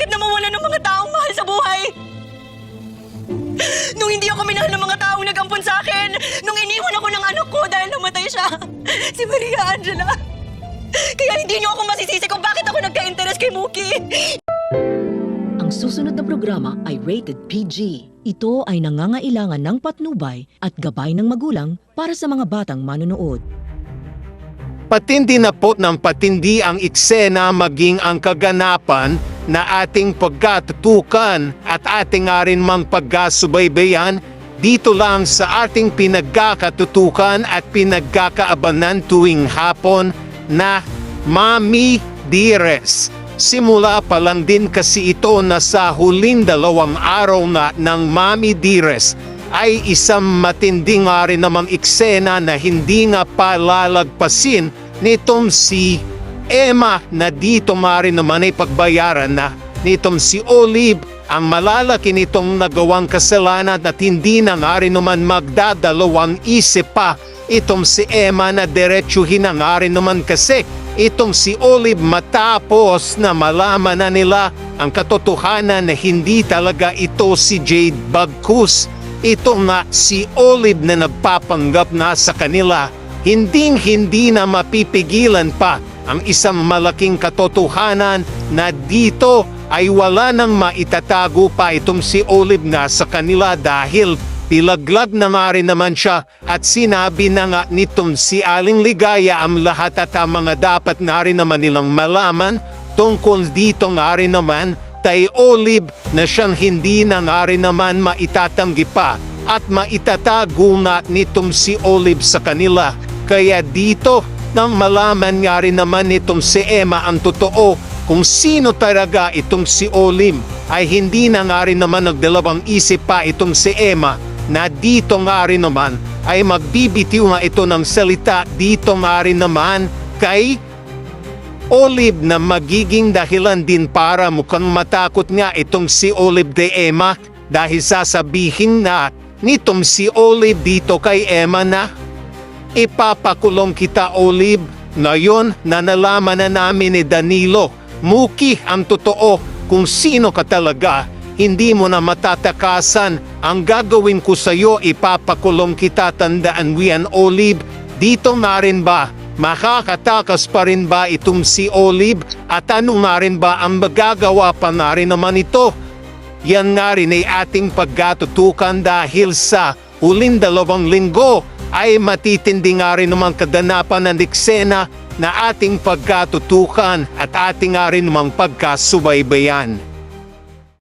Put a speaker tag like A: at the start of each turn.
A: bakit na mawala ng mga taong mahal sa buhay? Nung hindi ako minahal ng mga taong nag-ampon sa akin, nung iniwan ako ng anak ko dahil namatay siya, si Maria Angela. Kaya hindi niyo ako masisisi kung bakit ako nagka-interes kay Mookie.
B: Ang susunod na programa ay rated PG. Ito ay nangangailangan ng patnubay at gabay ng magulang para sa mga batang manonood.
C: Patindi na po ng patindi ang eksena maging ang kaganapan na ating pagkatutukan at ating nga rin mang pagkasubaybayan dito lang sa ating pinagkakatutukan at pinagkakaabanan tuwing hapon na Mami Dearest. Simula pa lang din kasi ito na sa huling 2 araw na ng Mami Dearest ay isang matindi nga rin namang eksena na hindi nga palalagpasin nitong si Emma na dito nga rin naman ay pagbayaran na nitong si Olive ang malalaki nitong nagawang kasalanan at hindi na nga rin naman magdadalawang isip pa itong si Emma na diretsuhin na nga rin naman kasi itong si Olive matapos na malaman na nila ang katotohanan na hindi talaga ito si Jade bagkus ito nga si Olive na nagpapanggap na sa kanila, hindi na mapipigilan pa ang isang malaking katotohanan na dito ay wala nang maitatago pa itong si Olive na sa kanila dahil pilaglag na nga rin naman siya at sinabi na nga nitong si Aling Ligaya ang lahat at ang mga dapat na rin naman nilang malaman tungkol dito nga rin naman kay Olive na siyang hindi na nga rin naman maitatanggi pa at maitatago nga nitong si Olive sa kanila. Kaya dito, nang malaman nga rin naman nitong si Emma ang totoo kung sino talaga itong si Olive, ay hindi na nga rin naman nagdalawang isip pa itong si Emma na dito nga rin naman ay magbibitiw nga ito ng salita dito nga rin naman kay Olive na magiging dahilan din para mukhang matakot nga itong si Olive de Emma dahil sasabihin na nitong si Olive dito kay Emma na ipapakulong kita Olive. Ngayon na nalaman na namin ni Danilo, Mookie ang totoo kung sino ka talaga, hindi mo na matatakasan. Ang gagawin ko sa iyo ipapakulong kita, tandaan mo yan Olive. Dito nga rin ba makakatakas pa rin ba itong si Olive at ano nga rin ba ang magagawa pa nga rin naman ito? Yan nga rin ay ating pagkatutukan dahil sa huling 2 linggo ay matitindi nga rin naman kaganapan ng eksena na ating pagkatutukan at ating nga rin namang pagkasubaybayan.